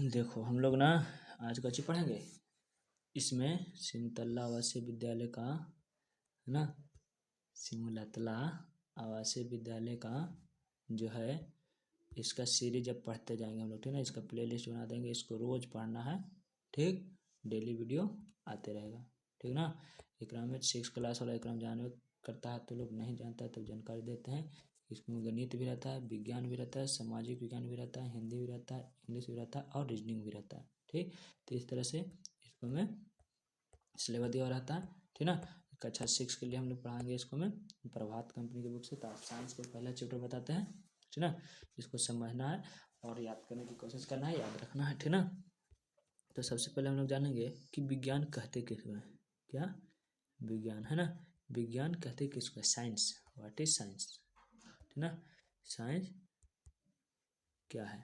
देखो हम लोग ना आज का चीज पढ़ेंगे। इसमें सिमतला आवासीय विद्यालय का है ना, सिमुलतला आवासीय विद्यालय का जो है इसका सीरीज अब पढ़ते जाएंगे हम लोग, ठीक है ना। इसका प्लेलिस्ट बना देंगे, इसको रोज पढ़ना है, ठीक। डेली वीडियो आते रहेगा, ठीक ना। एकराम में 6 क्लास वाला एकराम जानवे करता है तो लोग नहीं जानता है तब जानकारी देते हैं। इसमें गणित भी रहता है, विज्ञान भी रहता है, सामाजिक विज्ञान भी रहता है, हिंदी भी रहता है, इंग्लिश भी रहता है और रीजनिंग भी रहता है, ठीक। तो इस तरह से इसको में सिलेबस दिया रहता है, ठीक ना। कक्षा 6 के लिए हम लोग पढ़ाएंगे इसको में प्रभात कंपनी की बुक से। तो आप साइंस के पहला चैप्टर बताते हैं, ठीक ना। इसको समझना है और याद करने की कोशिश करना है, याद रखना है, ठीक ना। तो सबसे पहले हम लोग जानेंगे कि विज्ञान कहते किसको है। क्या विज्ञान है ना, विज्ञान कहते किसको है, साइंस। व्हाट इज साइंस, ठीक ना। साइंस क्या है,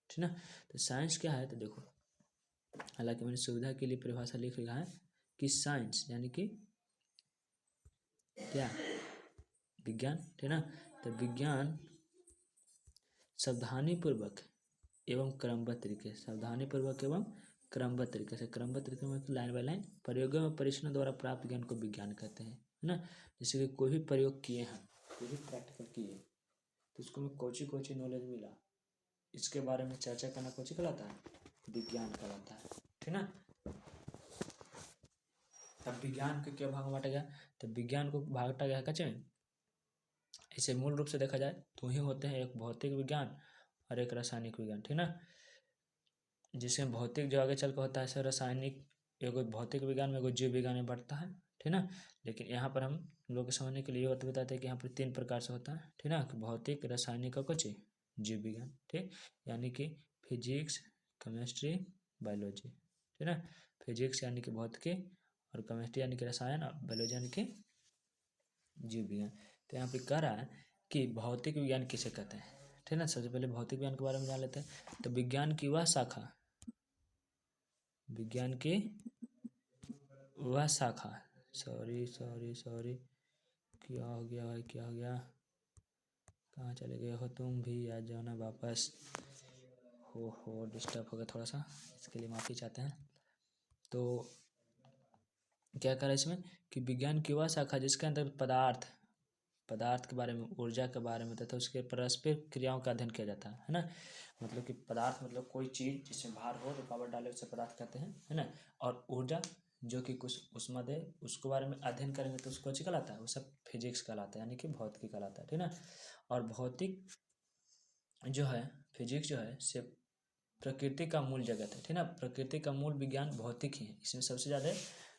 ठीक ना। तो साइंस क्या है तो देखो, हालांकि मैंने सुविधा के लिए परिभाषा लिख लिखा है कि साइंस यानी कि क्या, विज्ञान, ठीक ना। तो विज्ञान सावधानी पूर्वक एवं क्रमबद्ध तरीके, सावधानी पूर्वक एवं क्रमबद्ध तरीके से, क्रमबद्ध तरीके में लाइन बाय लाइन प्रयोगों में परीक्षण द्वारा प्राप्त ज्ञान को विज्ञान कहते हैं, है ना। जैसे कि कोई भी प्रयोग किए हैं, कोई भी प्रैक्टिकल किए तो उसको में कोची नॉलेज मिला, इसके बारे में चर्चा करना कोची कहलाता है, विज्ञान कहलाता है, ठीक ना। तब विज्ञान के क्या भाग बांटा गया, तो विज्ञान को बांटा गया कच्चे में। इसे मूल रूप से देखा जाए तो ही होते हैं एक भौतिक विज्ञान और एक रासायनिक विज्ञान, ठीक ना। जिसमें भौतिक जो आगे चल कर होता है ऐसे रासायनिक, एगो भौतिक विज्ञान में एगो जीव विज्ञान में बढ़ता है, ठीक ना। लेकिन यहाँ पर हम लोग के समझने के लिए बात बताते हैं कि यहाँ पर 3 प्रकार से होता है, ठीक ना। भौतिक, रासायनिक और कुछ जीव विज्ञान, ठीक। यानी कि फिजिक्स, केमिस्ट्री, बायोलॉजी, ठीक ना। फिजिक्स यानी कि भौतिकी और केमिस्ट्री यानी कि रसायन और बायोलॉजी यानी कि जीव विज्ञान। तो यहाँ पे कह रहा है कि भौतिक विज्ञान किसे कहते हैं, ठीक ना। सबसे पहले भौतिक विज्ञान के बारे में जान लेते हैं। तो विज्ञान की वह शाखा, विज्ञान की वह शाखा, सॉरी सॉरी सॉरी, क्या हो गया भाई, क्या हो गया, कहाँ चले गए हो तुम भी, आ जाओ ना वापस। हो डिस्टर्ब हो गया थोड़ा सा, इसके लिए माफ़ी चाहते हैं। तो क्या करें इसमें कि विज्ञान की वह शाखा जिसके अंदर पदार्थ के बारे में, ऊर्जा के बारे में तथा उसके परस्पर क्रियाओं का अध्ययन किया जाता है ना। मतलब कि पदार्थ मतलब कोई चीज़ जिसमें भार हो, रुकावट डाले उसे पदार्थ कहते हैं, है ना। और ऊर्जा जो कि कुछ उष्मा दे, उसके बारे में अध्ययन करेंगे तो उसको अच्छी कहलाता है, वो सब फिजिक्स कहलाता है, यानी कि भौतिकी कहलाता है, ठीक ना। और भौतिक जो है, फिजिक्स जो है से प्रकृति का मूल जगत है, ठीक ना। प्रकृति का मूल विज्ञान भौतिक ही है, इसमें सबसे ज़्यादा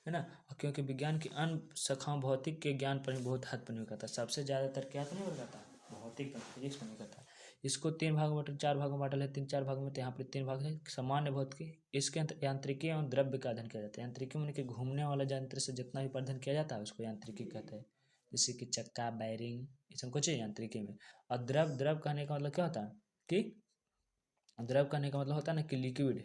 है ना। क्योंकि विज्ञान की अन्य शाखाओं भौतिक के ज्ञान पर बहुत हद पर निर्भर करता है, सबसे ज़्यादातर क्या पर निर्भर करता है, भौतिक पर, फिजिक्स पर निर्भर करता है। इसको 3 भाग में 4 भाग में बांटा है, 3-4 भाग में। तो यहाँ पर 3 भाग है। सामान्य भौतिकी, इसके अंदर यांत्रिकी एवं द्रव्य का अध्ययन किया जाता है। यांत्रिकी में कि घूमने वाला यंत्र से जितना भी अध्ययन किया जाता है उसको यांत्रिकी कहते हैं, जैसे कि चक्का, बैरिंग, ये सब कुछ है यांत्रिकी में। और द्रव कहने का मतलब क्या होता है कि द्रव कहने का मतलब होता है ना कि लिक्विड,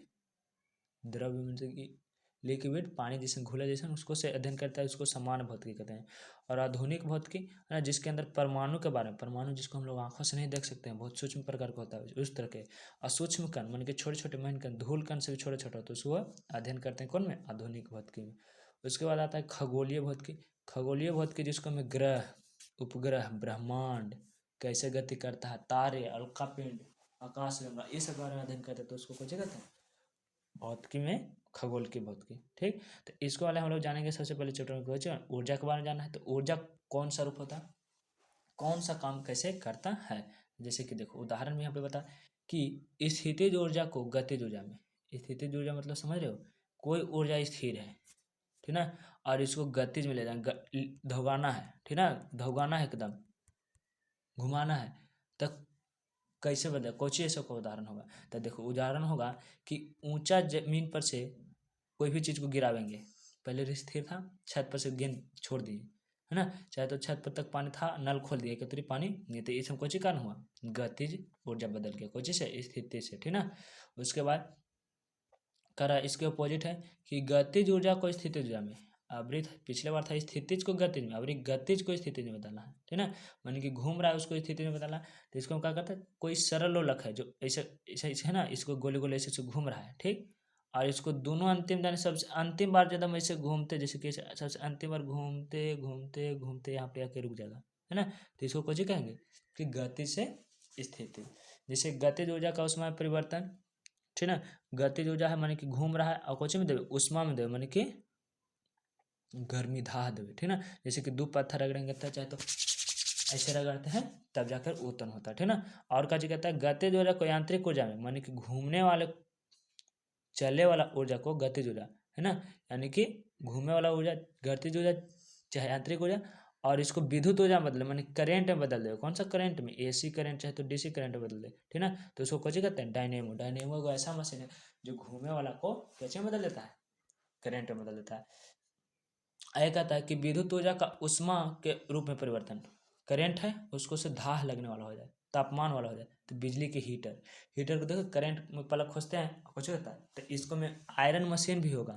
द्रव मतलब कि लिक्विड, पानी जिसमें घुला जैसा, उसको से अध्ययन करता है, उसको समान भौतिकी कहते हैं। और आधुनिक भौतिकी है ना, जिसके अंदर परमाणु के बारे में, परमाणु जिसको हम लोग आंखों से नहीं देख सकते हैं, बहुत सूक्ष्म प्रकार का होता है उस तरह के। और सूक्ष्म कण मान के छोटे छोटे महीन कण, धूल कण से भी छोटे छोटे होते हैं, उसको अध्ययन करते हैं कौन में, आधुनिक भौतिकी में। उसके बाद आता है खगोलीय भौतिकी। खगोलीय भौतिकी जिसको हमें ग्रह, उपग्रह, ब्रह्मांड कैसे गति करता है, तारे, उल्कापिंड, आकाश गंगा, ये सब बारे में अध्ययन करते हैं तो उसको कुछ कहते हैं भौतिकी में, खगोल की भौतिकी, ठीक। तो इसको वाले हम लोग जानेंगे। सबसे पहले चैप्टर में ऊर्जा के बारे में जानना है। तो ऊर्जा कौन सा रूप होता है, कौन सा काम कैसे करता है। जैसे कि देखो उदाहरण में यहाँ पे बता कि स्थितिज ऊर्जा को गतिज ऊर्जा में, स्थितिज ऊर्जा मतलब समझ रहे हो, कोई ऊर्जा स्थिर है, ठीक ना, और इसको गतिज में ले जाना, धौगाना है, ठीक ना, धौगाना है एकदम, घुमाना है, तो कैसे बदला, कौची ऐसा का उदाहरण होगा। तो देखो उदाहरण होगा कि ऊंचा जमीन पर से कोई भी चीज़ को गिरावेंगे, पहले स्थिर था, छत पर से गेंद छोड़ दिए, है ना, चाहे तो छत पर तक पानी था, नल खोल दिया कि पानी नहीं, तो इसमें कोई कारण हुआ, गतिज ऊर्जा बदल गया, कोई से स्थिति से, ठीक ना। उसके बाद करा इसके अपोजिट है कि गतिज ऊर्जा को स्थितिज ऊर्जा में, अवरी पिछले बार था स्थितिज को गतिज में, अवरी गतिज को स्थितिज में बदलना है, ठीक ना। माने कि घूम रहा है उसको स्थिति में बदलना है। तो इसको हम क्या करते हैं, कोई सरल लोलक है जो ऐसे ऐसे ऐसे है ना, इसको गोले गोले ऐसे घूम रहा है, ठीक। और इसको दोनों अंतिम यानी सबसे अंतिम बार जब हम ऐसे घूमते, जैसे कि सबसे अंतिम बार घूमते घूमते घूमते यहाँ पे आके रुक जाएगा, है ना। तो इसको कुछ ही कहेंगे कि गति से स्थिति। जैसे गतिज ऊर्जा का उष्मा में परिवर्तन, ठीक ना। गतिज ऊर्जा है माने कि घूम रहा है, और कुछ में देवे उष्मा में देवे माने कि गर्मी दाह देवे, ठीक ना। जैसे कि दो पत्थर रगड़ेंगे तो चाहे तो ऐसे रगड़ते हैं तब जाकर उत्पन्न होता है, ठीक ना। और का कहता है गतिज ऊर्जा को यांत्रिक ऊर्जा में, माने कि घूमने वाले चलने वाला ऊर्जा को गतिज ऊर्जा, है ना। यानी कि घूमने वाला ऊर्जा गतिज ऊर्जा चाहे यांत्रिक ऊर्जा, और इसको विद्युत ऊर्जा में बदले माने करेंट में बदल दे। कौन सा करंट में, एसी करंट चाहे तो डीसी करंट में बदल दे, ठीक ना। तो उसको कैसे कहते हैं, डायनेमो। डायनेमो को ऐसा मशीन है जो घूमने वाला को कैसे बदल देता है, करंट में बदल देता है। आगे कहता है कि विद्युत ऊर्जा का उष्मा के रूप में परिवर्तन, करंट है उसको से दाह लगने वाला हो जाए, तापमान वाला हो जाए, तो बिजली के हीटर। हीटर को देखो करंट में पलक खोजते हैं कुछ होता है, तो इसको में आयरन मशीन भी होगा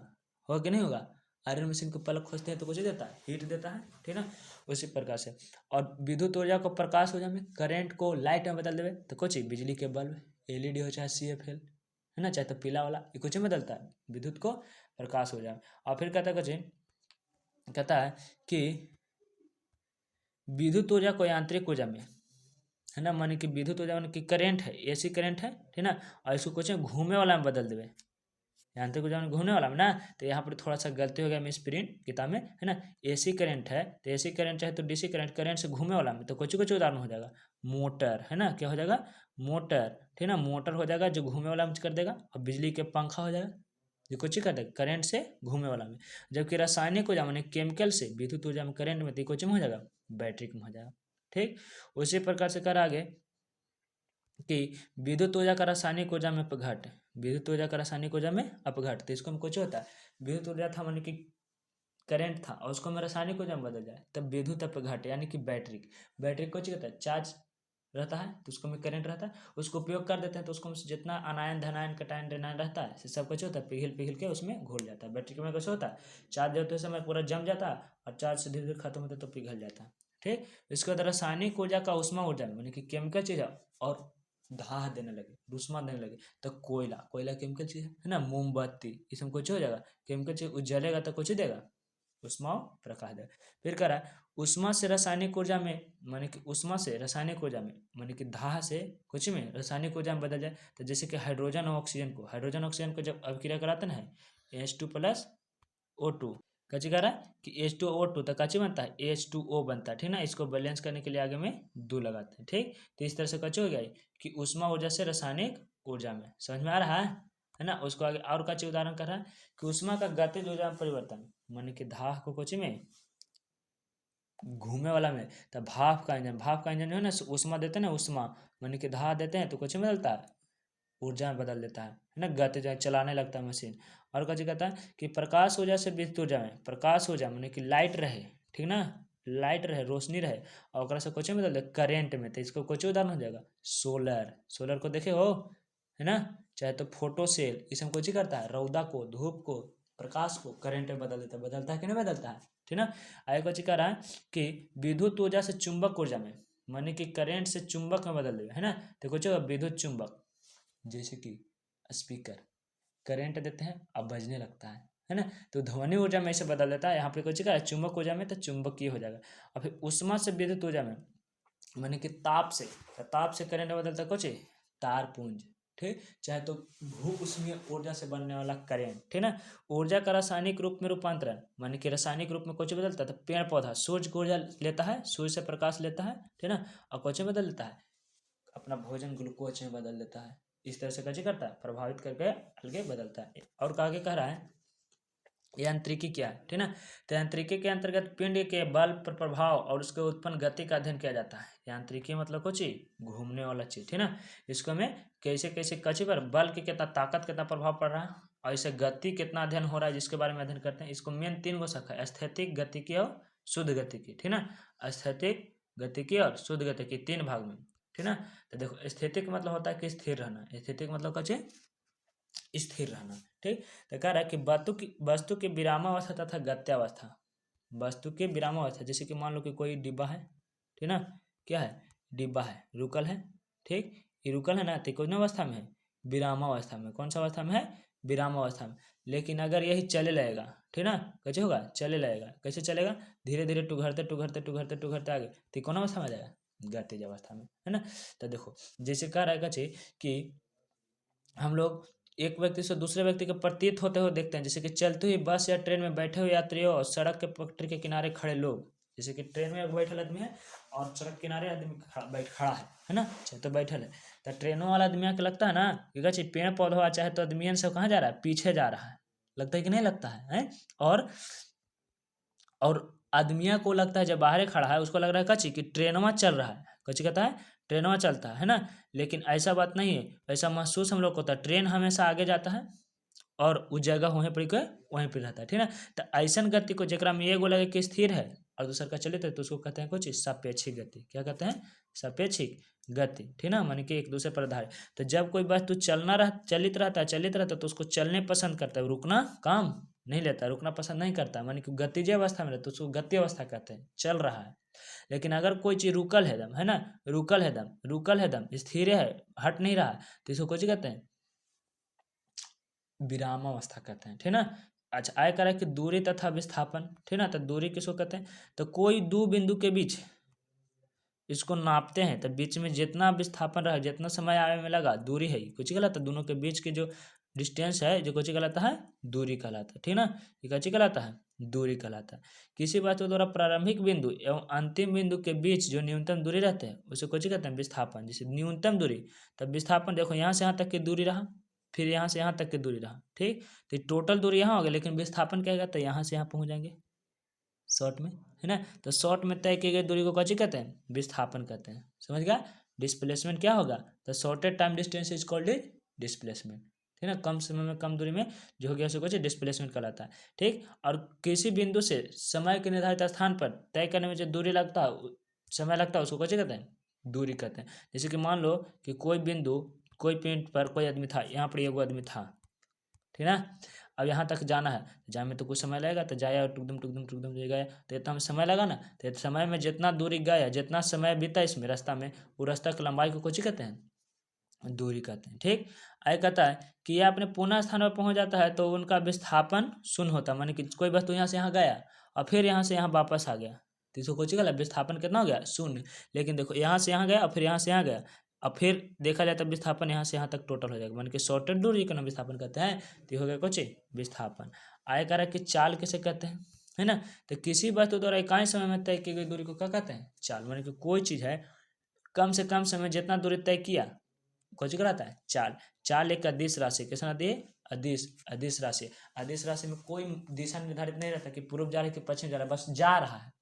कि नहीं होगा। आयरन मशीन को पलक खोजते हैं तो कुछ देता है, हीट देता है, ठीक ना। उसी प्रकार से और विद्युत ऊर्जा को प्रकाश ऊर्जा में, करंट को लाइट में बदल देवे तो कुछ बिजली के बल्ब, एलईडी हो चाहे सीएफएल, है ना, चाहे तो पीला वाला, ये कुछ में बदलता है विद्युत को प्रकाश ऊर्जा में। और फिर कहता है कि विद्युत ऊर्जा को यांत्रिक ऊर्जा में, है ना, माने कि विद्युत ऊर्जा माने कि करंट है, एसी करंट है, ठीक ना। और इसको कुछ घूमने वाला में बदल देवे, यांत्रिक ऊर्जा में घूमने वाला में ना। तो यहाँ पर थोड़ा सा गलती हो गया मिस प्रिंट किताब में, है ना। एसी करंट है तो एसी करंट चाहे तो डीसी करंट, करंट से घूमने वाला में, तो कुछ कुछ उदाहरण हो जाएगा मोटर, है ना। क्या हो जाएगा, मोटर, ठीक ना। मोटर हो जाएगा जो घूमने वाला में कर देगा, और बिजली के पंखा हो जाएगा जो कुछ कर देगा करंट से घूमने वाला में। जबकि रासायनिक ऊर्जा माने केमिकल से विद्युत ऊर्जा में, करंट में, तो कुछ में हो जाएगा बैटरी में हो जाएगा, ठीक। उसी प्रकार से कर आगे कि विद्युत ऊर्जा का रासायनिक ऊर्जा में अपघट, विद्युत ऊर्जा का रासायनिक ऊर्जा में अपघट। तो इसको हम कुछ होता है, विद्युत ऊर्जा था माने कि करंट था और उसको हम रासायनिक ऊर्जा में बदल जाए तब विद्युत अपघट, यानी कि बैटरी। बैटरी कुछ कहता है, चार्ज रहता है तो उसको में करंट रहता है, उसको उपयोग कर देते हैं तो उसको जितना अनायन धनायन कटायन ऋणायन रहता है सब कुछ होता है पिघल पिघल के उसमें घुल जाता है। बैटरी में कैसे होता है, चार्ज होते समय पूरा जम जाता है और चार्ज से धीरे धीरे खत्म होता है तो पिघल जाता है, ठीक। इसके बाद रासायनिक ऊर्जा का उष्मा ऊर्जा में, कि केमिकल चीज है और दाह देने लगे, उष्मा देने लगे, तो कोयला, कोयला केमिकल चीज है ना। मोमबत्ती, इसमें कुछ हो जाएगा, केमिकल चीज जलेगा तो कुछ देगा, उष्मा प्रकाश देगा। फिर कह रहा है उष्मा से रासायनिक ऊर्जा में, माने कि उष्मा से रासायनिक ऊर्जा में, माने कि दाह से कुछ में रासायनिक ऊर्जा में बदल जाए। तो जैसे कि हाइड्रोजन और ऑक्सीजन को जब अभिक्रिया कराते हैं H2+O2, कच्ची कह रहा है कि H2O2 तो कच्ची बनता है H2O बनता है, ठीक ना। इसको बैलेंस करने के लिए आगे में 2 लगाते हैं, ठीक। तो इस तरह से कच्ची हो गया कि उष्मा ऊर्जा से रासायनिक ऊर्जा में, समझ में आ रहा है ना। उसको आगे और कच्ची उदाहरण कर रहा है कि उष्मा का गतिज ऊर्जा में परिवर्तन, माने कि दाह को कुछ में घूमे वाला में, तो भाप का इंजन जो है ना उष्मा देते हैं ना, उष्मा माने कि दाह देते हैं तो कुछ में बदलता है, ऊर्जा में बदल देता है ना, गति चलाने लगता है मशीन। और कुछ कहता है कि प्रकाश ऊर्जा से विद्युत ऊर्जा में, प्रकाश ऊर्जा माने कि लाइट रहे, ठीक ना, लाइट रहे, रोशनी रहे, और ओकरा से कुछ में बदल दे करेंट में, तो इसको कुछ उदाहरण हो जाएगा सोलर। सोलर को देखे हो, है ना, चाहे तो फोटो सेल, इसमें कुछ ही करता है, रौदा को, धूप को, प्रकाश को करंट में बदल देता है, बदलता है कि नहीं बदलता है, ठीक ना। आगे कुछ कह रहा है कि विद्युत ऊर्जा से चुंबक ऊर्जा में, माने कि करंट से चुंबक में बदल दे, है ना। तो कुछ विद्युत चुंबक, जैसे कि स्पीकर, करंट देते हैं अब बजने लगता है ना। तो ध्वनि ऊर्जा में इसे बदल देता है, यहाँ पे कुछ कह रहा है चुंबक ऊर्जा में तो चुंबकीय हो जाएगा। और फिर उष्मा से विद्युत ऊर्जा में, माने कि ताप से, तो ताप से करंट में बदलता है कुछ तारपुंज, ठीक। चाहे तो भू उष्मीय ऊर्जा से बनने वाला करंट, ठीक ना। ऊर्जा का रासायनिक रूप में रूपांतरण, माने कि रासायनिक रूप में कुछ बदलता है, तो पेड़ पौधा सूर्य को ऊर्जा लेता है, सूर्य से प्रकाश लेता है, ठीक ना, और कुछ बदल देता है अपना भोजन ग्लूकोज में बदल देता है। इस तरह से कैसे करता है, प्रभावित करके अलगे बदलता है। और आगे कह रहा है यांत्रिकी क्या है, ठीक ना। तो यांत्रिकी के अंतर्गत पिंड के बल पर प्रभाव और उसके उत्पन्न गति का अध्ययन किया जाता है। यांत्रिकी मतलब कुछ घूमने वाला चीज, ठीक ना। इसको हमें कैसे कैसे कच्ची पर बल की कितना ताकत, कितना प्रभाव पड़ रहा है, और इसे गति कितना अध्ययन हो रहा है जिसके बारे में अध्ययन करते हैं। इसको मेन 3 गो शाखा है, स्थैतिक गतिकी और शुद्ध गतिकी, ठीक ना। स्थैतिक गतिकी और शुद्ध गतिकी 3 भाग में, ठीक ना। तो देखो स्थैतिक मतलब होता है कि स्थिर रहना, स्थैतिक मतलब कुछ स्थिर रहना, ठीक। तो कह रहा है कि वस्तु की विरामावस्था तथा गत्यावस्था, वस्तु की विरामावस्था, जैसे कि मान लो कि कोई डिब्बा है, ठीक ना, क्या है, डिब्बा है, रुकल है, ठीक, ये रुकल है ना, तो कौन अवस्था में है, विरामावस्था में। कौन सा अवस्था में है, विरामावस्था में। लेकिन अगर यही चले लगेगा, ठीक ना, कैसे होगा, चले लगेगा, कैसे चलेगा, धीरे धीरे टुघरते टुघरते टुघरते टुघरते आगे, तो कौन अवस्था में आ जाएगा, गतिज अवस्था में, है ना। तो देखो जैसे कह रहा है कचे कि हम लोग एक व्यक्ति से दूसरे व्यक्ति के प्रतीत होते हुए देखते हैं, जैसे कि चलती हुई बस या ट्रेन में बैठे हुए यात्रियों और सड़क के पटरी के किनारे खड़े लोग। जैसे कि ट्रेन में बैठल आदमी है और सड़क किनारे आदमी खड़ा है ना, तो बैठल है। तो ट्रेनों वाला आदमी के लगता है ना कि कच्ची पेड़ पौधा चाहे तो आदमी सब कहाँ जा रहा है, पीछे जा रहा है, लगता है कि नहीं लगता है? और आदमिया को लगता है जब बाहर खड़ा है उसको लग रहा है कच्ची कि ट्रेनवा चल रहा है, कच्ची कहता है ट्रेनवा चलता है ना। लेकिन ऐसा बात नहीं है, ऐसा महसूस हम लोग को होता है, ट्रेन हमेशा आगे जाता है और उस जगह वहीं पर वहीं पर रहता है, ठीक ना। तो ऐसा गति को जरा में एगो लगे कि स्थिर है और दूसरा का चलित है तो उसको कहते हैं कुछ सापेक्षिक गति। क्या कहते हैं, सापेक्षिक गति, ठीक ना, मानी कि एक दूसरे पर आधारित। तो जब कोई वस्तु चलित रहता है तो उसको चलने पसंद करता है, रुकना काम नहीं लेता, रुकना पसंद नहीं करता, मानी कि गतिज अवस्था में रहता है तो उसको गति अवस्था कहते हैं, चल रहा है। लेकिन अगर कोई चीज रुकल है दम, है ना, रुकल है दम, स्थिर है, हट नहीं रहा, तो इसको कुछ कहते हैं, विराम अवस्था कहते हैं, ठीक ना। अच्छा, आय करें कि दूरी तथा विस्थापन, ठीक ना, तो दूरी किसको कहते हैं, तो कोई दो बिंदु के बीच इसको नापते हैं तो बीच में जितना विस्थापन रहा, जितना समय आने में लगा, दूरी है, कुछ कहलाता है, दोनों के बीच के जो डिस्टेंस है जो कुछ कहलाता है, दूरी कहलाता है, ठीक ना, ये कुछ कहलाता है, दूरी कहलाता है। किसी वस्तु द्वारा प्रारंभिक बिंदु एवं अंतिम बिंदु के बीच जो न्यूनतम दूरी रहते हैं उसे कुछ कहते हैं, विस्थापन। जैसे न्यूनतम दूरी, तब विस्थापन देखो यहाँ से यहाँ तक की दूरी रहा, फिर यहाँ से यहाँ तक की दूरी रहा, ठीक, तो टोटल दूरी यहाँ हो गया, लेकिन विस्थापन क्या है, तो यहाँ से यहाँ पहुँच जाएंगे शॉर्ट में, है ना। तो शॉर्ट में तय की गई दूरी को कौची कहते हैं, विस्थापन कहते हैं, समझ गया। डिस्प्लेसमेंट क्या होगा, तो shorted time distance is called displacement, ठीक है ना, कम समय में कम दूरी में जो हो गया उसको कुछ डिस्प्लेसमेंट कहलाता है, ठीक। और किसी बिंदु से समय के निर्धारित स्थान पर तय करने में जो दूरी लगता है, समय लगता है, उसको कौची कहते हैं, दूरी कहते हैं। जैसे कि मान लो कि कोई बिंदु, कोई पॉइंट पर कोई आदमी था, यहाँ पर एगो आदमी था, ठीक ना, अब यहाँ तक जाना है, जाने में तो कुछ समय लगेगा, तो जाया टुकदम टुकदम टुकदम जो गया, तो इतना समय लगा ना, तो समय में जितना दूरी गया, जितना समय बीता इसमें रास्ता में, वो रास्ता की लंबाई को कुछ कहते हैं, दूरी कहते हैं, ठीक। आगे कहता है कि यह अपने पुनः स्थान पर पहुंच जाता है तो उनका विस्थापन शून्य होता है, मानी कि कोई वस्तु यहाँ से यहाँ गया और फिर यहाँ से यहाँ वापस आ गया, तो इसको कुछ कहला, विस्थापन कितना हो गया, शून्य। लेकिन देखो यहाँ से यहाँ गया और फिर यहाँ से यहाँ गया, अब फिर देखा जाए तो विस्थापन यहाँ से यहाँ तक टोटल हो जाएगा, मान के शॉर्टेड दूरी का नाम विस्थापन कहते हैं, तो हो गया कुछ विस्थापन। आय कह रहा है कि चाल किसे कहते हैं, है ना, तो किसी वस्तु द्वारा इकाई समय में तय की गई दूरी को क्या कहते हैं, चाल। मान कि कोई चीज है कम से कम समय जितना दूरी तय किया, कुछ कराता है, चाल। चाल एक अदिश राशि, कैसा आती है, अदिश राशि। अदिश राशि में कोई दिशा निर्धारित नहीं रहता कि पूर्व जा रहा है कि पश्चिम जा रहा है, बस जा रहा है,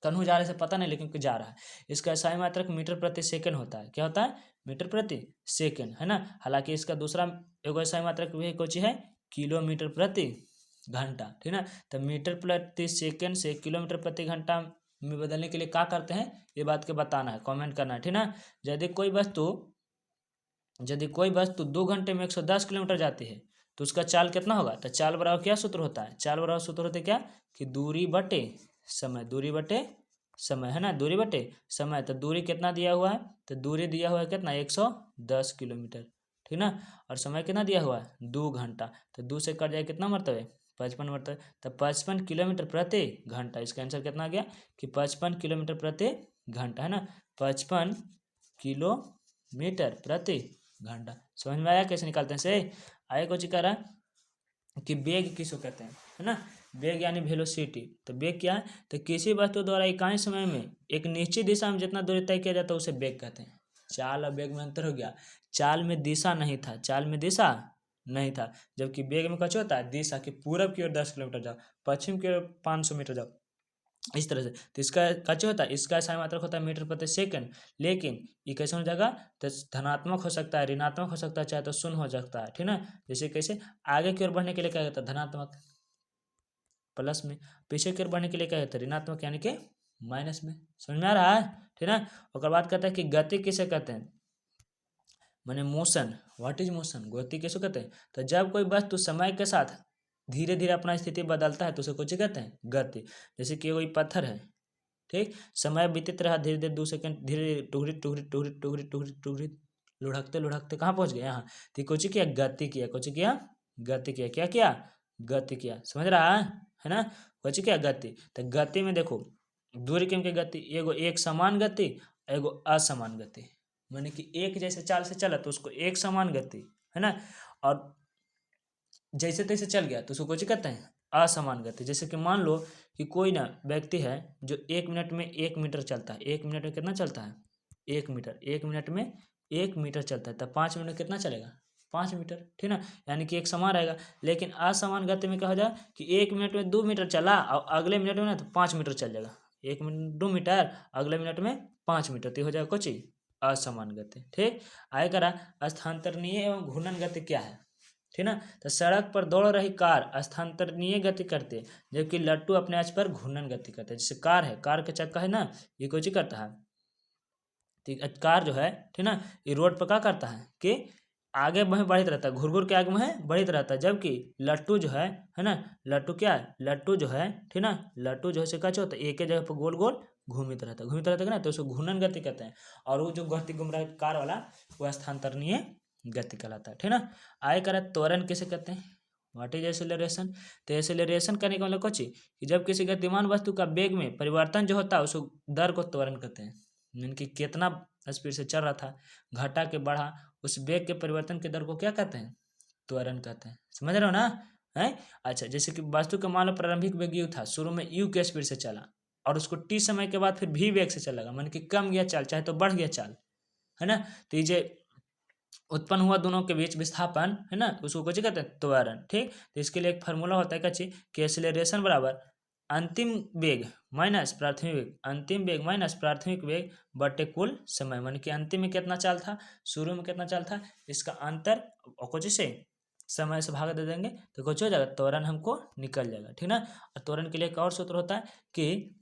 कन्हू जा रहे से पता नहीं, लेकिन जा रहा है। इसका SI मात्रक मीटर प्रति सेकंड होता है, क्या होता है, मीटर प्रति सेकंड, है ना। हालांकि इसका दूसरा एगो SI मात्रक भी कुछ है, किलोमीटर प्रति घंटा, ठीक ना। तो मीटर प्रति सेकंड से किलोमीटर प्रति घंटा में बदलने के लिए क्या करते हैं, ये बात के बताना है, कमेंट करना है, ठीक ना। यदि कोई वस्तु 2 घंटे में 110 किलोमीटर जाती है तो उसका चाल कितना होगा, तो चाल बराबर क्या सूत्र होता है, चाल बराबर सूत्र होता है क्या, कि दूरी बटे समय, दूरी बटे समय, है ना, दूरी बटे समय। तो दूरी कितना दिया हुआ है, तो दूरी दिया हुआ है कितना, 110 किलोमीटर, ठीक ना। और समय कितना दिया हुआ है, 2 घंटा, तो 2 से कट जाए कितना मरतबे, 55 मरतबे, तो 55 किलोमीटर प्रति घंटा। इसका आंसर कितना आ गया, कि 55 किलोमीटर प्रति घंटा, है ना, 55 किलोमीटर प्रति घंटा। समझ में आया कैसे निकालते हैं से। आगे कुछ कह रहा है कि वेग किसको कहते हैं, है ना, वेग यानी वेलोसिटी। तो वेग क्या है, तो किसी वस्तु द्वारा इकाई समय में एक निश्चित दिशा में जितना दूरी तय किया जाता है उसे वेग कहते हैं। चाल और वेग में अंतर हो गया, चाल में दिशा नहीं था, चाल में दिशा नहीं था, जबकि वेग में कुछ होता है दिशा, कि पूरब की ओर 10 किलोमीटर जाओ, पश्चिम की ओर 500 मीटर जाओ, इस तरह से। तो इसका कैसे होता है, इसका SI मात्रक होता है मीटर प्रति सेकंड, लेकिन ये कैसे हो जाएगा, तो धनात्मक हो सकता है, ऋणात्मक हो सकता है, चाहे तो शून्य हो सकता है, ठीक ना। जैसे कैसे, आगे की ओर बढ़ने के लिए क्या कहता है, धनात्मक प्लस में, पीछे की ओर बढ़ने के लिए क्या कहता है, ऋणात्मक यानी कि माइनस में। समझ में आ रहा है, ठीक ना। और बात करता है कि गति किसे कहते हैं, माने मोशन। What is motion? गति किसको कहते हैं? तो जब कोई वस्तु समय के साथ धीरे धीरे अपना स्थिति बदलता है तो उसे कुछ कहते हैं? गति। जैसे कि कोई पत्थर है, ठीक, समय बीतते रहा, धीरे धीरे 2 सेकंड धीरे धीरे टुकड़ी टुकड़ी टुकड़ी टुकड़ी टुकड़ी टुकड़ी लुढ़कते लुढ़कते कहाँ पहुंच गए? यहाँ। तो कुछ किया? गति किया। कुछ किया? गति किया। क्या किया? गति किया। समझ रहा है ना? कुछ किया? गति। तो गति में देखो दूरी की गति, एगो एक समान गति, एगो असमान गति। माने कि एक जैसे चाल से चला तो उसको एक समान गति, है ना, और जैसे तैसे चल गया तो उसको कुछ कहते हैं? असमान गति। जैसे कि मान लो कि कोई ना व्यक्ति है जो 1 मिनट में 1 मीटर चलता है। 1 मिनट में कितना चलता है? 1 मीटर। 1 मिनट में 1 मीटर चलता है, तब 5 मिनट में कितना चलेगा? 5 मीटर, ठीक ना, यानी कि एक समान रहेगा। लेकिन असमान गति में क्या हो जाए कि 1 मिनट में 2 मीटर चला और अगले मिनट में ना तो 5 मीटर चल जाएगा। 1 मिनट 2 मीटर, अगले मिनट में 5 मीटर, तो हो जाएगा कुछ असमान गति। ठीक, आगे करा स्थानांतरणीय एवं घूर्णन गति क्या है? ठीक ना, तो सड़क पर दौड़ रही कार स्थानांतरणीय गति करती है, जबकि लट्टू अपने अक्ष पर घूर्णन गति करते हैं। जैसे कार है, कार के चक्का है ना, ये कुछ करता है, ठीक, कार जो है, ठीक ना, ये रोड पर क्या करता है कि आगे में बढ़ित रहता है, घुर घुर के आगे में बढ़ित रहता है। जबकि लट्टू जो है ना, लट्टू क्या है? लट्टू जो है, ठीक ना, लट्टू जो है क्या होता है? एक ही जगह पर गोल गोल घूमित रहता है ना, तो उसको घूर्णन गति कहते हैं। और वो जो गति घूम रहा है कार वाला, वो स्थानांतरणीय गति कहलाता है। ठीक ना, आगे करा त्वरण किसे कहते हैं? What is acceleration? तो एक्सेलरेशन करने का मतलब कुछ कि जब किसी गतिमान वस्तु का वेग में परिवर्तन जो होता है उसको दर को त्वरण कहते हैं। यानी कि कितना स्पीड से चल रहा था, घटा के बढ़ा, उस वेग के परिवर्तन के दर को क्या कहते हैं? त्वरण कहते हैं। समझ रहे हो ना? है अच्छा, जैसे कि वस्तु का मान लो प्रारंभिक वेग u था, शुरू में u के स्पीड से चला और उसको t समय के बाद फिर v वेग से चलेगा, मान कि कम गया चाल, चाहे तो बढ़ गया चाल, है ना। तो ये उत्पन्न हुआ दोनों के बीच विस्थापन, है ना, उसको कुछ कहते हैं? त्वरण। ठीक, तो इसके लिए एक फार्मूला होता है कच्ची कि एक्सेलरेशन बराबर अंतिम वेग माइनस प्राथमिक वेग, अंतिम वेग माइनस प्राथमिक वेग बटे कुल समय। मान कि अंतिम में कितना चाल था, शुरू में कितना चाल था, इसका अंतर और कुछ से समय से भाग दे देंगे तो कुछ हो जाएगा, त्वरण हमको निकल जाएगा। ठीक ना, और त्वरण के लिए एक और सूत्र होता है कि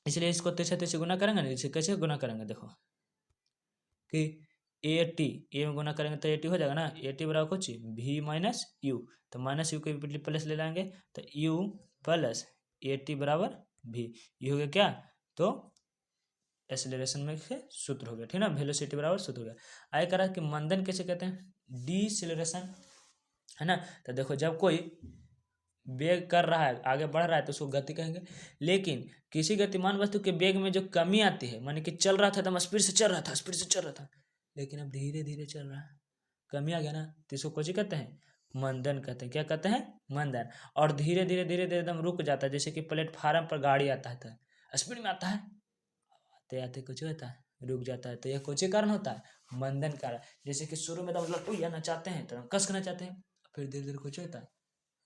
इसलिए इसको तिरछे गुना करेंगे ना, इसे कैसे गुना करेंगे? देखो कि ए टी, ए में गुना करेंगे तो ए टी हो जाएगा ना, ए टी बराबर कुछ वी माइनस यू, तो माइनस यू के प्लस ले लाएंगे तो यू प्लस ए टी बराबर वी, ये हो गया क्या? तो एक्सेलरेशन में से सूत्र हो गया। ठीक ना, वेलोसिटी बराबर सूत्र हो गया। आगे करा कि मंदन कैसे कहते हैं? डीसेलरेशन, है ना। तो देखो जब कोई वेग कर रहा है, आगे बढ़ रहा है तो उसको गति कहेंगे। लेकिन किसी गतिमान वस्तु के वेग में जो कमी आती है, माने कि चल रहा था एकदम स्पीड से चल रहा था, स्पीड से चल रहा था, लेकिन अब धीरे धीरे चल रहा है, कमी आ गया ना, तो इसको कुछ कहते हैं? मंदन कहते हैं। क्या कहते हैं? मंदन। और धीरे धीरे धीरे धीरे एकदम रुक जाता है, जैसे कि प्लेटफार्म पर गाड़ी आता है तो स्पीड में आता है, आते आते कुछ होता है, रुक जाता है, तो यह कुछ कारण होता है? मंदन कारण। जैसे कि शुरू में तो लट्टू या नचाते हैं तो कस के नचाते हैं, फिर धीरे धीरे कुछ होता है,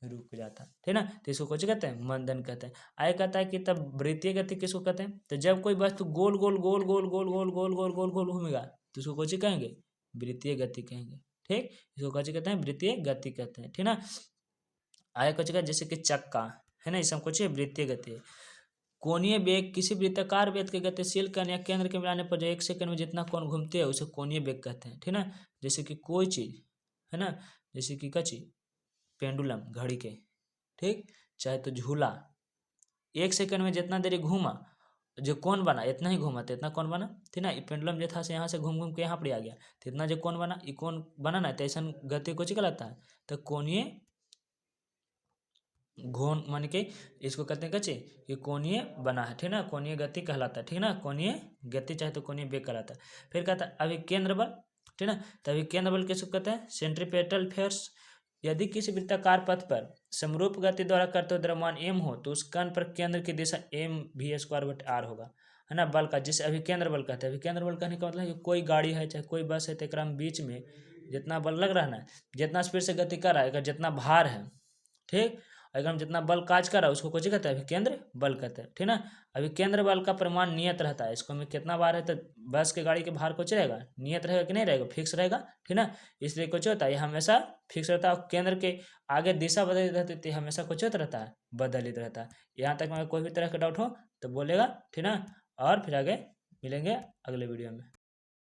रुक जाता है। ठीक ना, तो इसको कुछ कहते हैं? मंदन कहते हैं। आगे कहता है कि तब वृत्तीय गति किसको कहते हैं? तो जब कोई वस्तु गोल गोल गोल गोल गोल गोल गोल गोल गोल गोल घूमेगा तो उसको कुछ कहेंगे? वृत्तीय गति कहेंगे। ठीक, इसको कुछ कहते हैं? वृत्तीय गति कहते हैं। ठीक ना, आगे कुछ कहते जैसे कि चक्का, है ना, इसमें कुछ वृत्तीय गति है। कोणीय वेग किसी वृत्ताकार वेग के गतिशील कण या केंद्र के मिलाने पर जो 1 सेकंड में जितना कोण घूमते हैं उसे कोणीय वेग कहते हैं। ठीक ना, जैसे कि कोई चीज, है ना, जैसे कि क्या चीज? पेंडुलम, घड़ी के, ठीक, चाहे तो झूला, 1 सेकंड में जितना देरी घूमा, जो कोण बना इतना ही घूमा तो इतना कोण बना। ठीक ना, ये पेंडुलम जो था से यहाँ से घूम घूम के यहाँ पर आ गया तो इतना जो कोण बना, ये कोण बना ना, तो ऐसा गति कुछ कहलाता है? तो कोणीय घूर्णन मान के इसको कहते हैं कच्चे कि कोणीय बना है। ठीक ना, कोणीय गति कहलाता है। ठीक ना, कोणीय गति चाहे तो कोणीय वेग कहलाता है। फिर कहता है अभी केंद्र बल। ठीक ना, तो अभी केंद्र बल किसको कहते हैं? Centripetal force. यदि किसी वृत्ताकार पथ पर समरूप गति द्वारा करते हुए द्रव्यमान एम हो तो उस कण पर केंद्र की दिशा एम वी स्क्वायर बटे आर होगा, है ना, बल का, जिसे अभी केंद्र बल कहते हैं। अभी केंद्र बल कहने का मतलब है कि कोई गाड़ी है चाहे कोई बस है तो एकरा में बीच में जितना बल लग रहा है ना, जितना स्पीड से गति कर रहा है, जितना भार है, ठीक, अगर हम जितना बल काज कर रहा है उसको कुछ कहते हैं? अभी केंद्र बल कहते हैं। ठीक ना, अभी केंद्र बल का परिमाण नियत रहता है, इसको में कितना बार है तो बस के गाड़ी के भार कुछ रहेगा, नियत रहेगा कि नहीं रहेगा? फिक्स रहेगा। ठीक ना, इसलिए कुछ होता है, ये हमेशा फिक्स रहता है। और केंद्र के आगे दिशा बदलित रहती है, हमेशा कुछ होता रहता है, बदलित रहता है। यहाँ तक में कोई भी तरह का डाउट हो तो बोलेगा। ठीक ना, और फिर आगे मिलेंगे अगले वीडियो में।